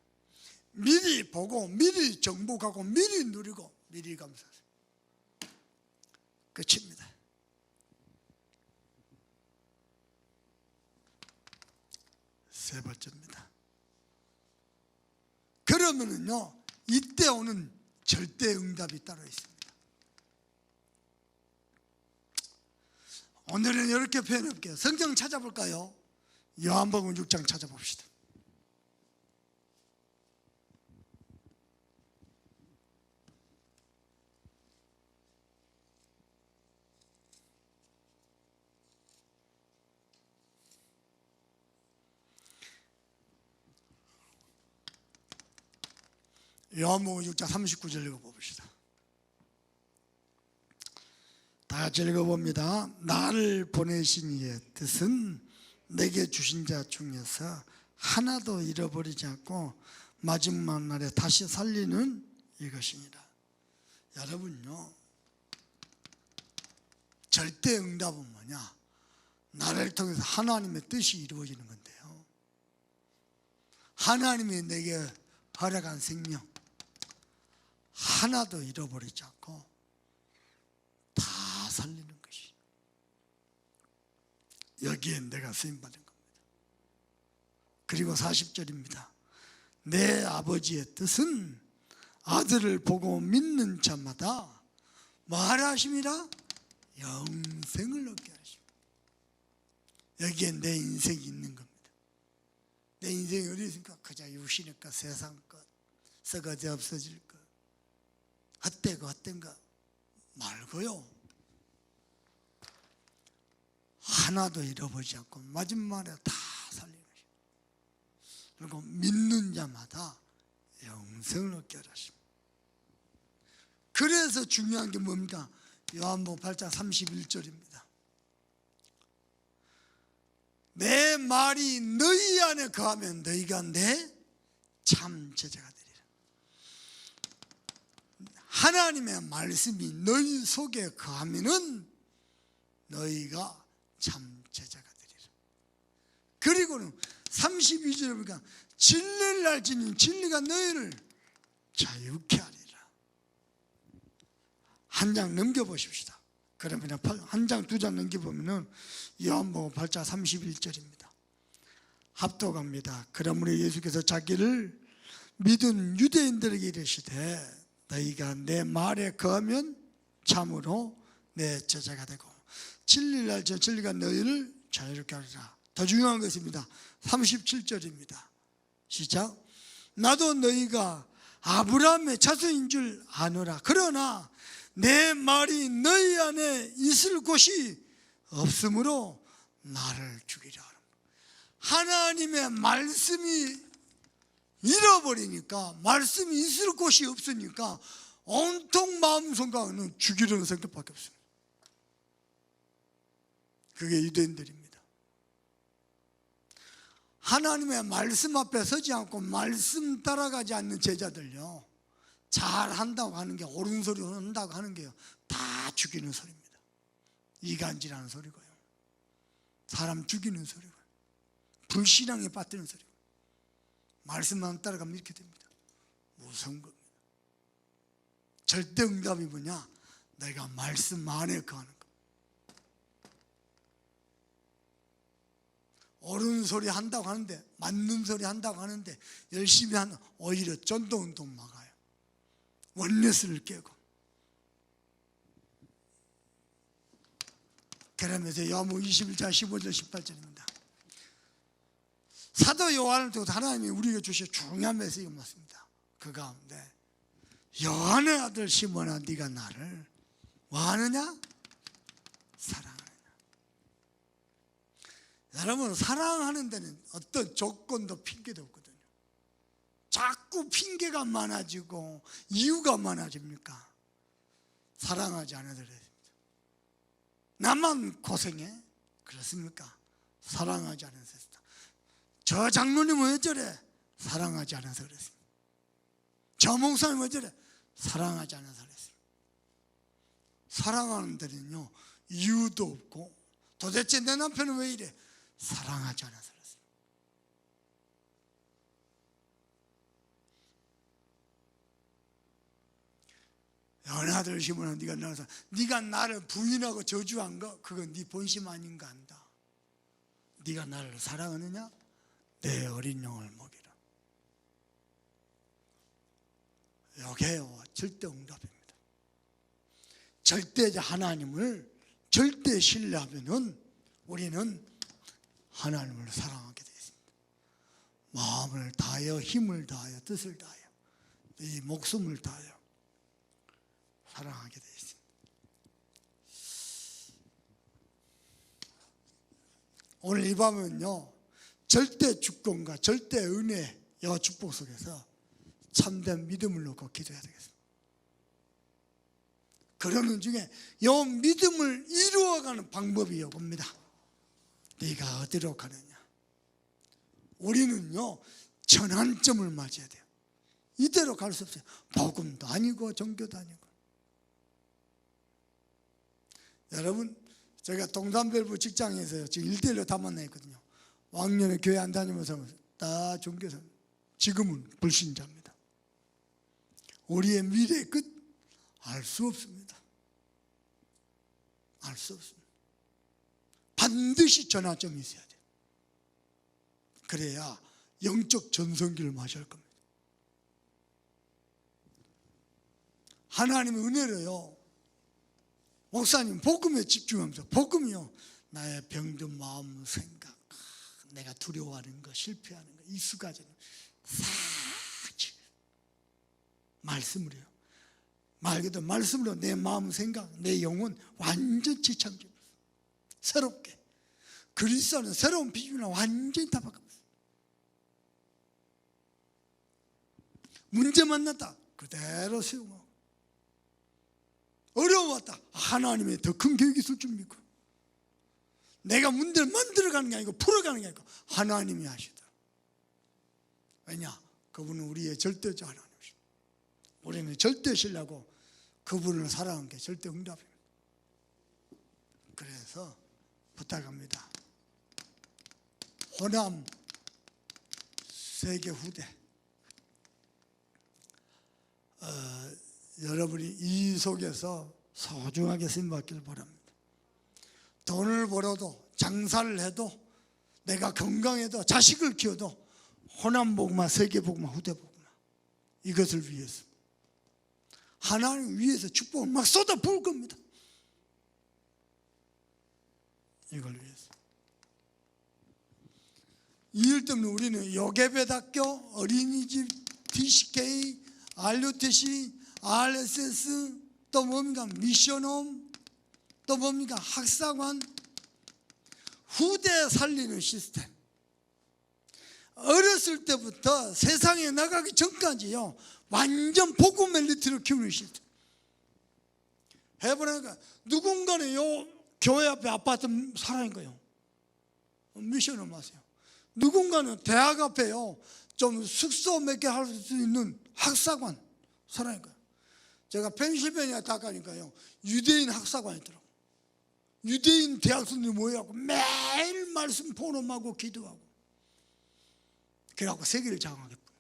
미리 보고 미리 정복하고 미리 누리고 미리 감사하세요. 끝입니다. 세 번째입니다. 그러면은요, 이때 오는 절대 응답이 따로 있습니다. 오늘은 이렇게 표현해볼게요. 성경 찾아볼까요? 요한복음 6장 찾아봅시다. 요한복음 6장 39절 읽어봅시다. 다 같이 읽어봅니다. 나를 보내신 이의 뜻은 내게 주신 자 중에서 하나도 잃어버리지 않고 마지막 날에 다시 살리는 이것이니라. 여러분요, 절대 응답은 뭐냐? 나를 통해서 하나님의 뜻이 이루어지는 건데요, 하나님이 내게 허락한 생명 하나도 잃어버리지 않고 다 살리는 것이, 여기에 내가 쓰임받은 겁니다. 그리고 40절입니다. 내 아버지의 뜻은 아들을 보고 믿는 자마다 뭐하라 하심이라? 영생을 얻게 하십니다. 여기에 내 인생이 있는 겁니다. 내 인생이 어디 있습니까? 그저 육신의 것, 세상 것, 썩어져 없어질 것, 헛되고 헛된 것 말고요, 하나도 잃어버리지 않고 마지막에 다 살리는 것입니다. 그리고 믿는 자마다 영생을 얻게 하십니다. 그래서 중요한 게 뭡니까? 요한복음 8장 31절입니다. 내 말이 너희 안에 거하면 너희가 내 참 제자가 되리라. 하나님의 말씀이 너희 속에 거하면은 너희가 참 제자가 되리라. 그리고는 32절에 보니까 진리를 알지니 진리가 너희를 자유케 하리라. 한 장 넘겨보십시다. 그러면 한 장, 두 장 넘겨보면은 요한복음 8장 31절입니다. 합독합니다. 그러므로 예수께서 자기를 믿은 유대인들에게 이르시되 너희가 내 말에 거하면 참으로 내 제자가 되고 진리를 알지 진리가 너희를 자유롭게 하리라. 더 중요한 것입니다. 37절입니다. 시작. 나도 너희가 아브라함의 자손인 줄 아노라. 그러나 내 말이 너희 안에 있을 곳이 없으므로 나를 죽이려 하라. 하나님의 말씀이 잃어버리니까, 말씀이 있을 곳이 없으니까 온통 마음 생각은 죽이려는 생각밖에 없습니다. 그게 유대인들입니다. 하나님의 말씀 앞에 서지 않고 말씀 따라가지 않는 제자들요, 잘한다고 하는 게, 옳은 소리 한다고 하는 게요, 다 죽이는 소리입니다. 이간질하는 소리고요, 사람 죽이는 소리고요, 불신앙에 빠뜨리는 소리고, 말씀만 따라가면 이렇게 됩니다. 무서운 겁니다. 절대 응답이 뭐냐? 내가 말씀 안에 거하는 것. 옳은 소리 한다고 하는데, 맞는 소리 한다고 하는데 열심히 하는, 오히려 전도운동 막아요. 원내스를 깨고. 그러면서 요한복음 21장 15절 18절입니다. 사도 요한을 통해 하나님이 우리에게 주신 중요한 메시지가 맞습니다. 그 가운데 요한의 아들 시몬아, 네가 나를 뭐하느냐? 사랑하느냐. 여러분, 사랑하는 데는 어떤 조건도 핑계도 없거든요. 자꾸 핑계가 많아지고 이유가 많아집니까? 사랑하지 않아도 됩니다. 나만 고생해? 그렇습니까? 사랑하지 않아서. 저 장로님은 왜 저래? 사랑하지 않아서 그랬습니다. 저 목사님은 왜 저래? 사랑하지 않아서 그랬습니다. 사랑하는 데는요 이유도 없고, 도대체 내 남편은 왜 이래? 사랑하지 않아서 그랬어요. 연하들 심으면 네가 나를 부인하고 저주한 거, 그건 네 본심 아닌가 한다. 네가 나를 사랑하느냐? 내 어린 영을 먹이라. 여기에요 절대 응답입니다. 절대 하나님을 절대 신뢰하면은 우리는 하나님을 사랑하게 되어 있습니다. 마음을 다하여, 힘을 다하여, 뜻을 다하여, 이 목숨을 다하여 사랑하게 되어 있습니다. 오늘 이 밤은요 절대 주권과 절대 은혜의 축복 속에서 참된 믿음을 놓고 기도해야 되겠습니다. 그러는 중에 이 믿음을 이루어가는 방법이 이겁니다. 네가 어디로 가느냐? 우리는요 전환점을 맞이해야 돼요. 이대로 갈 수 없어요. 복음도 아니고 종교도 아니고. 여러분, 제가 동산별부 직장에서요 지금 1대1로 다 만나있거든요. 왕년에 교회 안 다니면서 다 종교사, 지금은 불신자입니다. 우리의 미래의 끝 알 수 없습니다. 알 수 없습니다. 반드시 전환점이 있어야 돼요. 그래야 영적 전성기를 맞이할 겁니다. 하나님의 은혜로요 목사님 복음에 집중하면서, 복음이요 나의 병든 마음, 생각, 내가 두려워하는 거, 실패하는 거, 이수가지는 사지 말씀을 해요. 말 그대로 말씀으로 내 마음, 생각, 내 영혼 완전히 창조했어요. 새롭게. 그리스도는 새로운 비주얼을 완전히 다 바꿨어요. 문제 만났다 그대로 세우고, 어려웠다 하나님의 더 큰 계획이 있을 줄 믿고, 내가 문제를 만들어가는 게 아니고 풀어가는 게 아니고 하나님이 하시다. 왜냐? 그분은 우리의 절대자 하나님이시다. 우리는 절대 신뢰하고 그분을 사랑하는 게 절대 응답입니다. 그래서 부탁합니다. 호남 세계 후대, 여러분이 이 속에서 소중하게 쓰임받기를 바랍니다. 돈을 벌어도, 장사를 해도, 내가 건강해도, 자식을 키워도 호남 복음화, 세계 복음화, 후대 복음화, 이것을 위해서 하나님 위해서 축복을 막 쏟아 부을 겁니다. 이걸 위해서. 이 일 때문에 우리는 요괴배학교, 어린이집, TCK, RUTC, RSS, 또 뭡니까? 미션홈, 또 뭡니까? 학사관, 후대 살리는 시스템. 어렸을 때부터 세상에 나가기 전까지요 완전 복음 멜리티를 키우는 시스템. 해보니까 누군가는 요 교회 앞에 아파트 사랑인 거예요. 미션을 마세요. 누군가는 대학 앞에요 좀 숙소 몇 개 할 수 있는 학사관 사랑인 거예요. 제가 펜실베니아 딱 가니까요 유대인 학사관이 있더라고요. 유대인 대학생들이 모여갖고 매일 말씀 포럼하고 기도하고, 그래갖고 세계를 장악했고.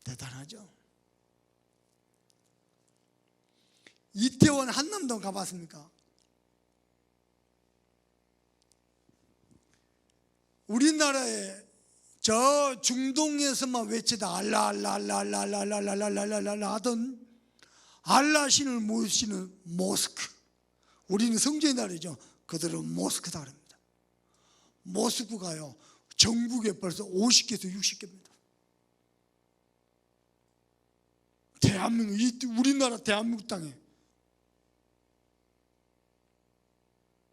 대단하죠. 이태원 한남동 가봤습니까? 우리나라에 저 중동에서만 외치다 알라 알라 알라 알라 알라 알라 알라 알라 알라 알라 하던 알라 신을 모시는 모스크, 우리는 성전의 날이죠. 그들은 모스크다 그럽니다. 모스크가요 전국에 벌써 50개에서 60개입니다. 대한민국, 우리나라 대한민국 땅에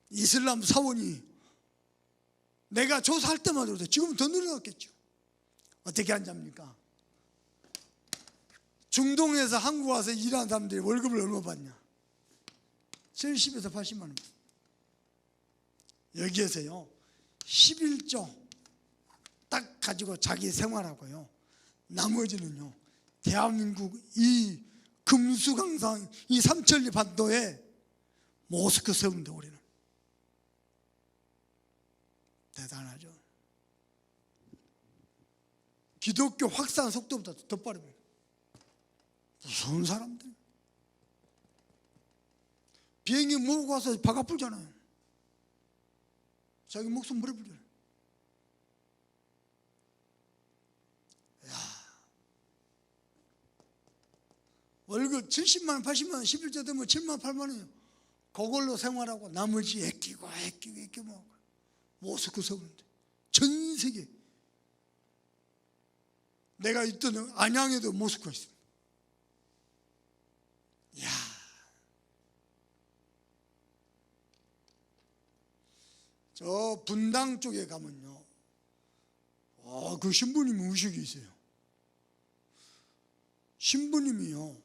이슬람 사원이 내가 조사할 때마다 그래서 지금은 더 늘어났겠죠. 어떻게 한답니까? 중동에서 한국 와서 일하는 사람들이 월급을 얼마 받냐? 70에서 80만 원. 여기에서요 11조 딱 가지고 자기 생활하고요, 나머지는요 대한민국 이 금수강산 이 삼천리 반도에 모스크 세운다. 우리는 대단하죠. 기독교 확산 속도보다 더 빠릅니다. 무서운 사람들. 비행기 몰고 가서 바가 불잖아요. 자기 목숨 물에 불잖아요. 월급 70만 원, 80만 원, 11조 되면 7만 원, 8만 원이요. 그걸로 생활하고 나머지 아끼고 먹고 모스크 세우는데 전 세계. 내가 있던 안양에도 모스크가 있습니다. 이야. 저 분당 쪽에 가면요, 그 신부님이 의식이 있어요. 신부님이요,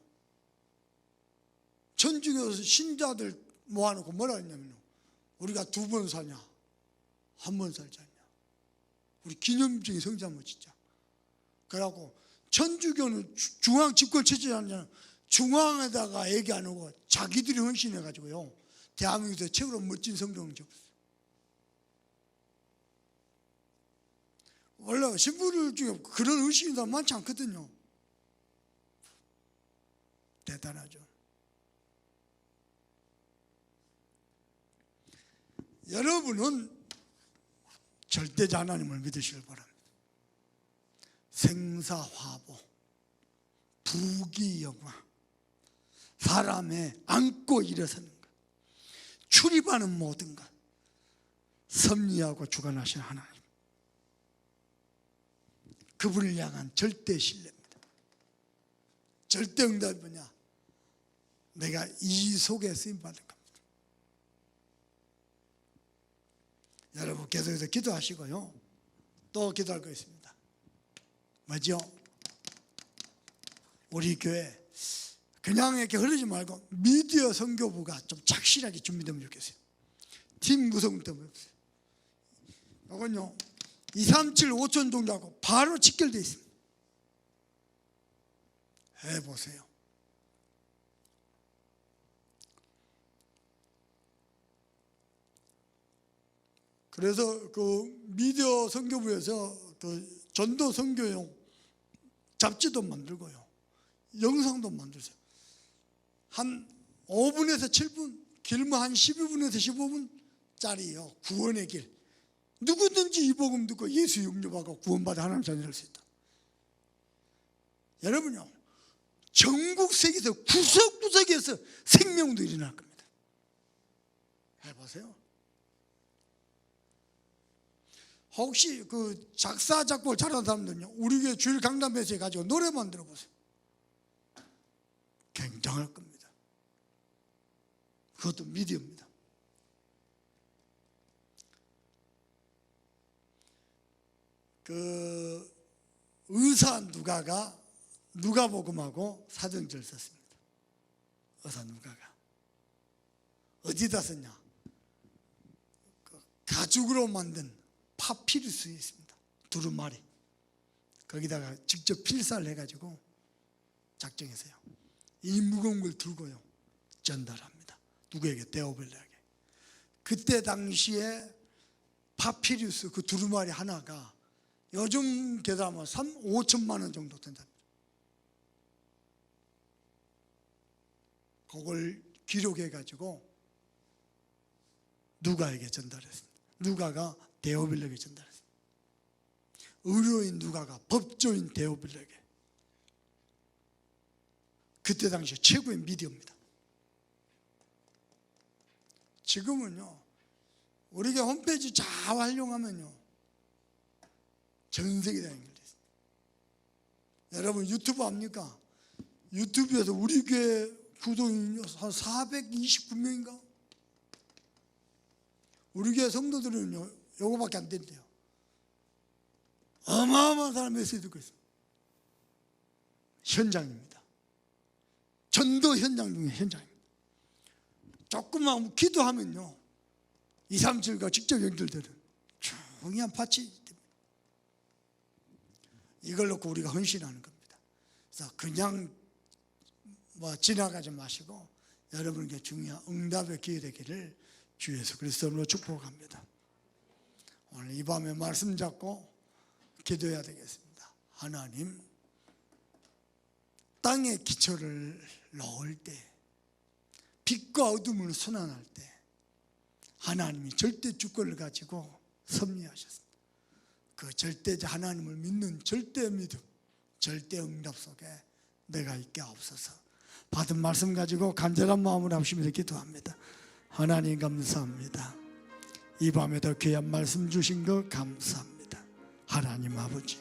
천주교 신자들 모아놓고 뭐라 했냐면요, 우리가 2번 사냐 1번 살지 않냐, 우리 기념적인 성장 한번 짓자. 그래갖고 천주교는 중앙 집권체제잖아요. 중앙에다가 얘기 안 하고 자기들이 헌신해가지고요, 대한민국에서 최고로 멋진 성경을 접었어요. 원래 신부들 중에 그런 의식이 많지 않거든요. 대단하죠. 여러분은 절대자 하나님을 믿으시길 바랍니다. 생사화보, 부귀영화, 사람의 안고 일어서는 것, 출입하는 모든 것, 섭리하고 주관하시는 하나님, 그분을 향한 절대 신뢰입니다. 절대 응답이 뭐냐? 내가 이 속에 쓰임받은 겁니다. 여러분 계속해서 기도하시고요, 또 기도할 거 있습니다. 뭐죠? 우리 교회 그냥 이렇게 흐르지 말고 미디어 선교부가 좀 착실하게 준비되면 좋겠어요. 팀 구성 때문에 없어요. 이건요 237 5천 종교하고 바로 직결되어 있습니다. 해보세요. 그래서 그 미디어 선교부에서 그 전도 선교용 잡지도 만들고요, 영상도 만들어요. 한 5분에서 7분, 길면 한 12분에서 15분짜리요 구원의 길. 누구든지 이 복음 듣고 예수 영접하고 구원받아 하나님 자녀 될 수 있다. 여러분요, 전국 세계에서 구석구석에서 생명도 일어날 겁니다. 해보세요. 혹시 그 작사 작곡을 잘하는 사람들은요, 우리 교회 주일 강단에서 가지고 노래 만들어 보세요. 굉장할 겁니다. 그것도 미디어입니다. 그 의사 누가가 누가복음하고 사도행전을 썼습니다. 의사 누가가 어디다 썼냐? 그 가죽으로 만든 파피루스에 있습니다. 두루마리. 거기다가 직접 필사를 해가지고 작정했어요. 이 무거운 걸 들고요 전달합니다. 누구에게? 데오벨레에게. 그때 당시에 파피루스 그 두루마리 하나가 요즘 계산하면 5천만 원 정도 된답니다. 그걸 기록해가지고 누가에게 전달했습니다. 누가가 데오빌에게 전달했습니다. 의료인 누가가 법조인 데오빌에게. 그때 당시 최고의 미디어입니다. 지금은요, 우리가 홈페이지 잘 활용하면요 전 세계에 연결돼 있습니다. 여러분 유튜브 압니까? 유튜브에서 우리 교회 구독이 한 429명인가? 우리 교회 성도들은요 요거밖에 안 된대요. 어마어마한 사람 메시지 듣고 있어요. 현장입니다. 전도 현장 중에 현장입니다. 조금만 기도하면요 237과 직접 연결되는 중요한 파츠. 이걸 놓고 우리가 헌신하는 겁니다. 그래서 그냥 지나가지 마시고 여러분에게 중요한 응답의 기회 되기를 주 예수 그리스도로 축복합니다. 오늘 이 밤에 말씀 잡고 기도해야 되겠습니다. 하나님, 땅에 기초를 놓을 때, 빛과 어둠을 순환할 때 하나님이 절대 주권을 가지고 섭리하셨습니다. 그 절대자 하나님을 믿는 절대 믿음, 절대 응답 속에 내가 있게 없어서 받은 말씀 가지고 간절한 마음으로 합심해서 기도합니다. 하나님 감사합니다. 이 밤에도 귀한 말씀 주신 것 감사합니다. 하나님 아버지,